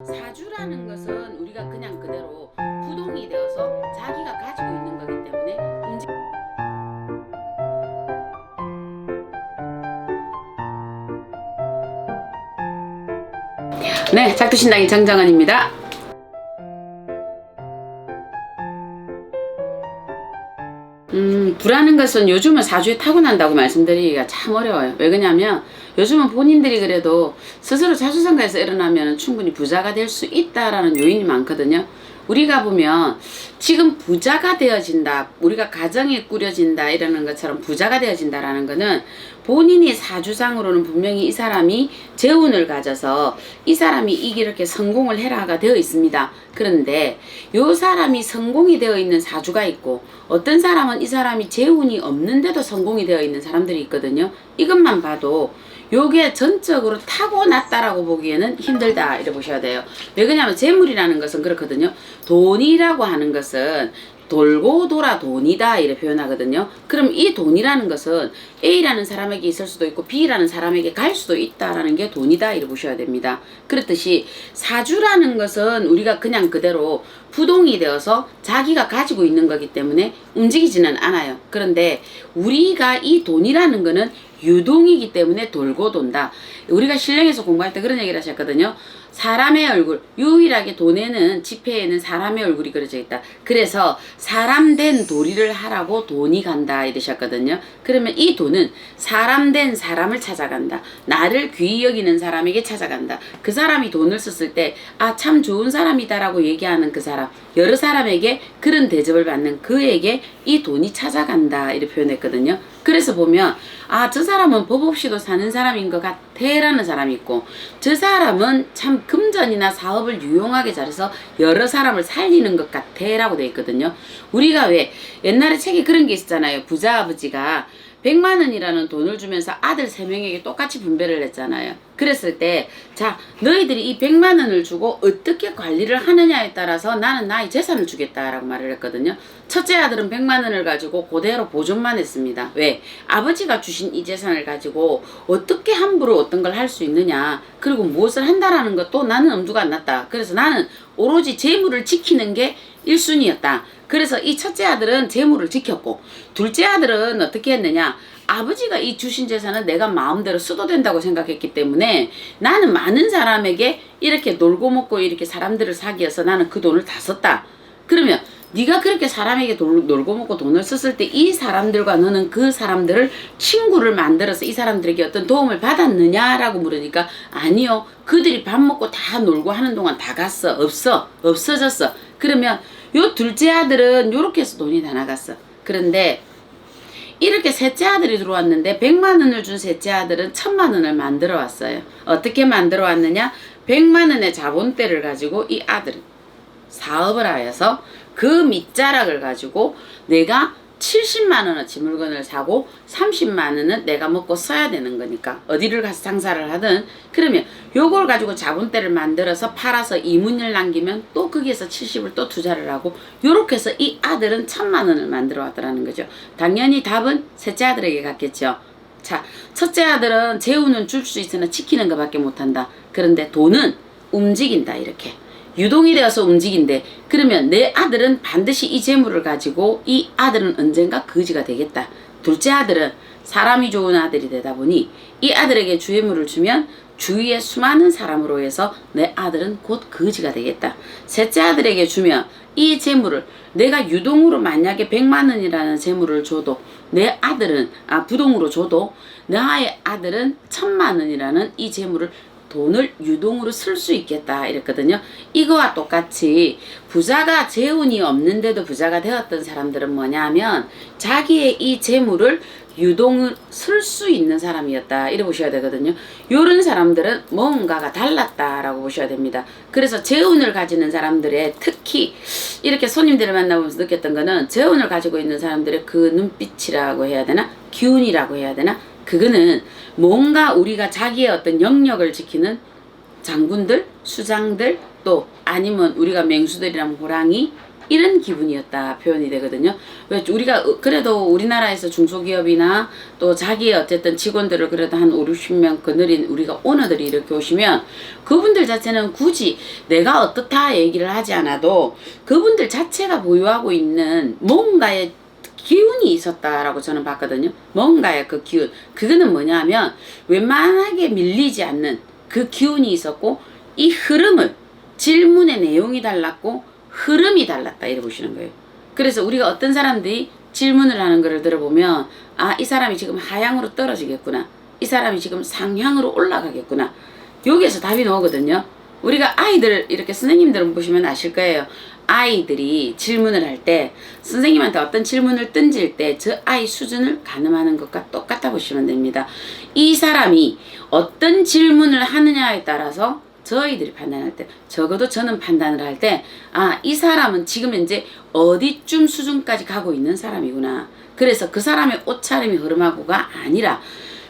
사주라는 것은 우리가 그냥 그대로 부동이 되어서 자기가 가지고 있는 거기 때문에 네, 작두신당의 정정은입니다. 불하는 것은 요즘은 사주에 타고난다고 말씀드리기가 참 어려워요. 왜 그러냐면 요즘은 본인들이 그래도 스스로 자수성가해서 일어나면 충분히 부자가 될 수 있다라는 요인이 많거든요. 우리가 보면 지금 부자가 되어진다, 우리가 가정이 꾸려진다 이러는 것처럼 부자가 되어진다라는 거는 본인이 사주상으로는 분명히 이 사람이 재운을 가져서 이 사람이 이렇게 성공을 해라가 되어 있습니다. 그런데 요 사람이 성공이 되어 있는 사주가 있고 어떤 사람은 이 사람이 재운이 없는데도 성공이 되어 있는 사람들이 있거든요. 이것만 봐도 요게 전적으로 타고났다라고 보기에는 힘들다 이렇게 보셔야 돼요. 왜 그러냐면 재물이라는 것은 그렇거든요. 돈이라고 하는 것은 돌고 돌아 돈이다 이렇게 표현하거든요. 그럼 이 돈이라는 것은 A라는 사람에게 있을 수도 있고 B라는 사람에게 갈 수도 있다라는 게 돈이다 이렇게 보셔야 됩니다. 그렇듯이 사주라는 것은 우리가 그냥 그대로 부동이 되어서 자기가 가지고 있는 거기 때문에 움직이지는 않아요. 그런데 우리가 이 돈이라는 거는 유동이기 때문에 돌고 돈다. 우리가 신령에서 공부할 때 그런 얘기를 하셨거든요. 사람의 얼굴, 유일하게 돈에는 지폐에는 사람의 얼굴이 그려져 있다. 그래서 사람 된 도리를 하라고 돈이 간다 이러셨거든요. 그러면 이 돈은 사람 된 사람을 찾아간다. 나를 귀히 여기는 사람에게 찾아간다. 그 사람이 돈을 썼을 때 아, 참 좋은 사람이다라고 얘기하는 그 사람, 여러 사람에게 그런 대접을 받는 그에게 이 돈이 찾아간다 이렇게 표현했거든요. 그래서 보면 아, 저 사람은 법 없이도 사는 사람인 것 같아라는 사람이 있고 저 사람은 참 금전이나 사업을 유용하게 잘해서 여러 사람을 살리는 것 같아라고 되어 있거든요. 우리가 왜 옛날에 책에 그런 게 있었잖아요. 부자 아버지가 100만 원이라는 돈을 주면서 아들 3명에게 똑같이 분배를 했잖아요. 그랬을 때 자, 너희들이 이 100만 원을 주고 어떻게 관리를 하느냐에 따라서 나는 나의 재산을 주겠다라고 말을 했거든요. 첫째 아들은 100만 원을 가지고 그대로 보존만 했습니다. 왜? 아버지가 주신 이 재산을 가지고 어떻게 함부로 어떤 걸 할 수 있느냐, 그리고 무엇을 한다라는 것도 나는 엄두가 안 났다. 그래서 나는 오로지 재물을 지키는 게 1순위였다. 그래서 이 첫째 아들은 재물을 지켰고 둘째 아들은 어떻게 했느냐, 아버지가 이 주신 재산은 내가 마음대로 써도 된다고 생각했기 때문에 나는 많은 사람에게 이렇게 놀고 먹고 이렇게 사람들을 사귀어서 나는 그 돈을 다 썼다. 그러면 네가 그렇게 사람에게 놀고 먹고 돈을 썼을 때 이 사람들과 너는 그 사람들을 친구를 만들어서 이 사람들에게 어떤 도움을 받았느냐라고 물으니까 아니요, 그들이 밥 먹고 다 놀고 하는 동안 다 갔어. 없어졌어. 그러면 요 둘째 아들은 요렇게 해서 돈이 다 나갔어. 그런데 이렇게 셋째 아들이 들어왔는데 100만 원을 준 셋째 아들은 1000만 원을 만들어 왔어요. 어떻게 만들어 왔느냐? 100만 원의 자본대를 가지고 이 아들은 사업을 하여서 그 밑자락을 가지고 내가 70만 원어치 물건을 사고 30만 원은 내가 먹고 써야 되는 거니까 어디를 가서 장사를 하든 그러면 요걸 가지고 자본대를 만들어서 팔아서 이문을 남기면 또 거기에서 70을 또 투자를 하고 요렇게 해서 이 아들은 1000만 원을 만들어 왔더라는 거죠. 당연히 답은 셋째 아들에게 갔겠죠. 자, 첫째 아들은 재우는 줄 수 있으나 지키는 것밖에 못한다. 그런데 돈은 움직인다 이렇게. 유동이 되어서 움직인대. 그러면 내 아들은 반드시 이 재물을 가지고 이 아들은 언젠가 거지가 되겠다. 둘째 아들은 사람이 좋은 아들이 되다 보니 이 아들에게 주예물을 주면 주위에 수많은 사람으로 해서 내 아들은 곧 거지가 되겠다. 셋째 아들에게 주면 이 재물을 내가 유동으로 만약에 100만 원이라는 재물을 줘도 내 아들은 부동으로 줘도 나의 아들은 1000만 원이라는 이 재물을 돈을 유동으로 쓸 수 있겠다 이랬거든요. 이거와 똑같이 부자가 재운이 없는데도 부자가 되었던 사람들은 뭐냐면 자기의 이 재물을 유동을 쓸 수 있는 사람이었다 이래 보셔야 되거든요. 요런 사람들은 뭔가가 달랐다라고 보셔야 됩니다. 그래서 재운을 가지는 사람들의 특히 이렇게 손님들을 만나보면서 느꼈던 거는 재운을 가지고 있는 사람들의 그 눈빛이라고 해야 되나, 기운이라고 해야 되나, 그거는 뭔가 우리가 자기의 어떤 영역을 지키는 장군들, 수장들, 또 아니면 우리가 맹수들이라면 호랑이, 이런 기분이었다 표현이 되거든요. 왜 우리가 그래도 우리나라에서 중소기업이나 또 자기의 어쨌든 직원들을 그래도 한 5, 60명 거느린 우리가 오너들이 이렇게 오시면 그분들 자체는 굳이 내가 어떻다 얘기를 하지 않아도 그분들 자체가 보유하고 있는 뭔가의 기운이 있었다라고 저는 봤거든요. 뭔가의 그 기운. 그거는 뭐냐면 웬만하게 밀리지 않는 그 기운이 있었고 이 흐름을 질문의 내용이 달랐고 흐름이 달랐다 이래 보시는 거예요. 그래서 우리가 어떤 사람들이 질문을 하는 거를 들어보면 아, 이 사람이 지금 하향으로 떨어지겠구나. 이 사람이 지금 상향으로 올라가겠구나. 여기에서 답이 나오거든요. 우리가 아이들 이렇게 선생님들 보시면 아실 거예요. 아이들이 질문을 할 때 선생님한테 어떤 질문을 던질 때 저 아이 수준을 가늠하는 것과 똑같다 보시면 됩니다. 이 사람이 어떤 질문을 하느냐에 따라서 저희들이 판단할 때 적어도 저는 판단을 할 때 아, 이 사람은 지금 현재 어디쯤 수준까지 가고 있는 사람이구나. 그래서 그 사람의 옷차림이 흐름하고가 아니라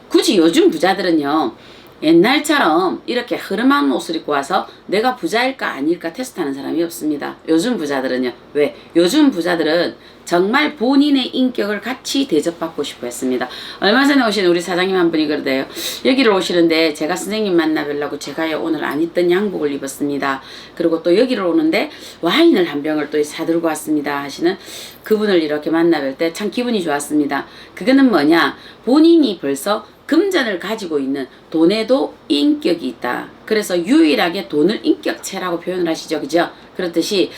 굳이 요즘 부자들은요. 옛날처럼 이렇게 흐름한 옷을 입고 와서 내가 부자일까 아닐까 테스트하는 사람이 없습니다. 요즘 부자들은요. 왜? 요즘 부자들은 정말 본인의 인격을 같이 대접받고 싶어 했습니다. 얼마 전에 오신 우리 사장님 한 분이 그러대요. 여기를 오시는데 제가 선생님 만나 뵈려고 제가 오늘 안 입던 양복을 입었습니다. 그리고 또 여기를 오는데 와인을 한 병을 또 사들고 왔습니다 하시는 그분을 이렇게 만나 뵐 때 참 기분이 좋았습니다. 그거는 뭐냐? 본인이 벌써 금전을 가지고 있는 돈에도 인격이 있다. 그래서 유일하게 돈을 인격체라고 표현을 하시죠. 그죠? 그렇듯이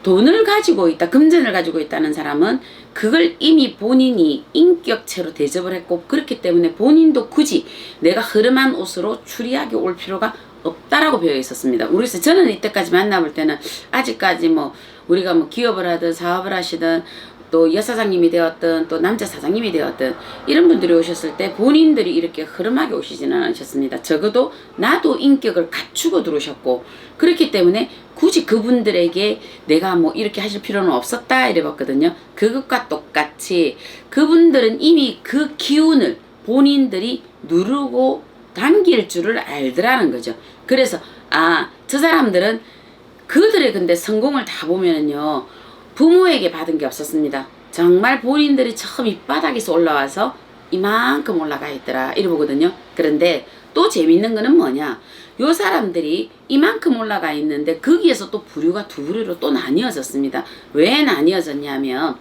돈을 가지고 있다, 금전을 가지고 있다는 사람은 그걸 이미 본인이 인격체로 대접을 했고 그렇기 때문에 본인도 굳이 내가 흐름한 옷으로 추리하게 올 필요가 없다라고 배워 있었습니다. 그래서 저는 이때까지 만나볼 때는 아직까지 뭐 우리가 뭐 기업을 하든 사업을 하시든 또 여사장님이 되었든 또 남자 사장님이 되었든 이런 분들이 오셨을 때 본인들이 이렇게 흐름하게 오시지는 않으셨습니다. 적어도 나도 인격을 갖추고 들어오셨고 그렇기 때문에 굳이 그분들에게 내가 뭐 이렇게 하실 필요는 없었다 이래 봤거든요. 그것과 똑같이 그분들은 이미 그 기운을 본인들이 누르고 당길 줄을 알더라는 거죠. 그래서 아, 저 사람들은 그들의 근데 성공을 다 보면은요. 부모에게 받은 게 없었습니다. 정말 본인들이 처음 밑바닥에서 올라와서 이만큼 올라가 있더라 이러거든요. 그런데 또 재밌는 거는 뭐냐? 요 사람들이 이만큼 올라가 있는데 거기에서 또 부류가 두 부류로 또 나뉘어졌습니다. 왜 나뉘어졌냐면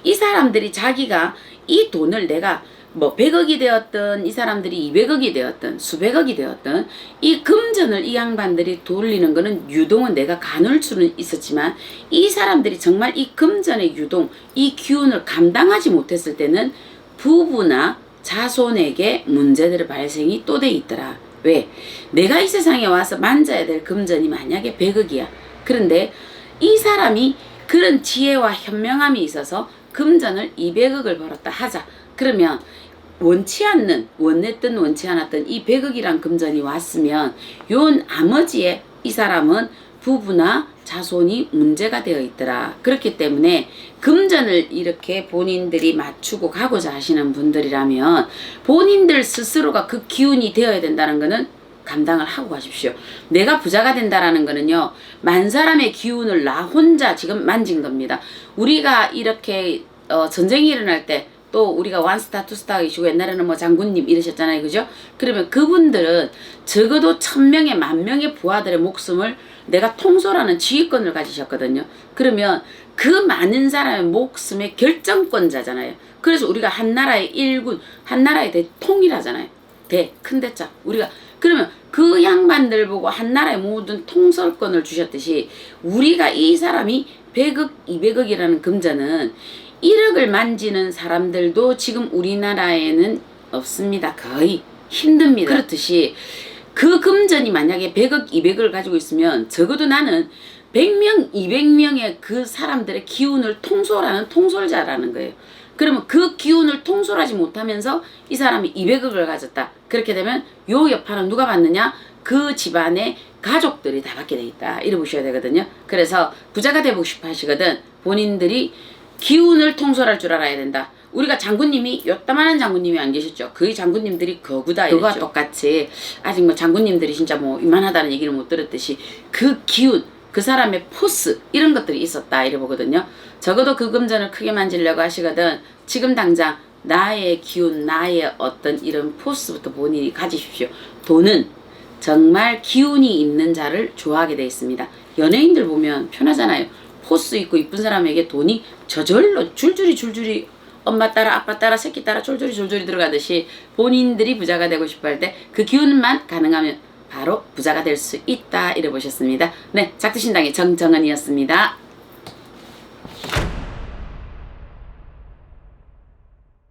이 사람들이 자기가 이 돈을 내가 뭐 100억이 되었든 이 사람들이 200억이 되었든 수백억이 되었든 이 금전을 이 양반들이 돌리는 거는 유동은 내가 가눌 수는 있었지만 이 사람들이 정말 이 금전의 유동 이 기운을 감당하지 못했을 때는 부부나 자손에게 문제들의 발생이 또 돼 있더라. 왜? 내가 이 세상에 와서 만져야 될 금전이 만약에 100억이야. 그런데 이 사람이 그런 지혜와 현명함이 있어서 금전을 200억을 벌었다 하자. 그러면 원치 않는 원했든 원치 않았든 이 100억이란 금전이 왔으면 요 나머지에 이 사람은 부부나 자손이 문제가 되어 있더라. 그렇기 때문에 금전을 이렇게 본인들이 맞추고 가고자 하시는 분들이라면 본인들 스스로가 그 기운이 되어야 된다는 거는 감당을 하고 가십시오. 내가 부자가 된다라는 거는요. 만 사람의 기운을 나 혼자 지금 만진 겁니다. 우리가 이렇게 전쟁이 일어날 때 또 우리가 원스타 투스타이시고 옛날에는 뭐 장군님 이러셨잖아요. 그죠? 그러면 그분들은 적어도 1000명의 10,000명의 부하들의 목숨을 내가 통솔하는 지휘권을 가지셨거든요. 그러면 그 많은 사람의 목숨의 결정권자잖아요. 그래서 우리가 한 나라의 일군, 한 나라의 대통이라잖아요. 큰 대자. 우리가 그러면 그 양반들 보고 한 나라의 모든 통솔권을 주셨듯이 우리가 이 사람이 100억, 200억이라는 금전은 1억을 만지는 사람들도 지금 우리나라에는 없습니다. 거의 힘듭니다. 그렇듯이 그 금전이 만약에 100억, 200억을 가지고 있으면 적어도 나는 100명, 200명의 그 사람들의 기운을 통솔하는 통솔자라는 거예요. 그러면 그 기운을 통솔하지 못하면서 이 사람이 200억을 가졌다. 그렇게 되면 요 여파는 누가 받느냐? 그 집안의 가족들이 다 받게 돼 있다. 이래 보셔야 되거든요. 그래서 부자가 되고 싶어 하시거든 본인들이 기운을 통솔할 줄 알아야 된다. 우리가 장군님이 요따만한 장군님이 안 계셨죠. 그 장군님들이 거구다 이랬죠. 그거와 똑같이 아직 뭐 장군님들이 진짜 뭐 이만하다는 얘기를 못 들었듯이 그 기운 그 사람의 포스 이런 것들이 있었다 이래 보거든요. 적어도 그 금전을 크게 만지려고 하시거든 지금 당장 나의 기운, 나의 어떤 이런 포스부터 본인이 가지십시오. 돈은 정말 기운이 있는 자를 좋아하게 되어 있습니다. 연예인들 보면 편하잖아요. 포스 있고 이쁜 사람에게 돈이 저절로 줄줄이 엄마 따라 아빠 따라 새끼 따라 줄줄이 들어가듯이 본인들이 부자가 되고 싶어 할 때 그 기운만 가능하면 바로 부자가 될 수 있다 이래 보셨습니다. 네, 작두신당의 정정은이었습니다.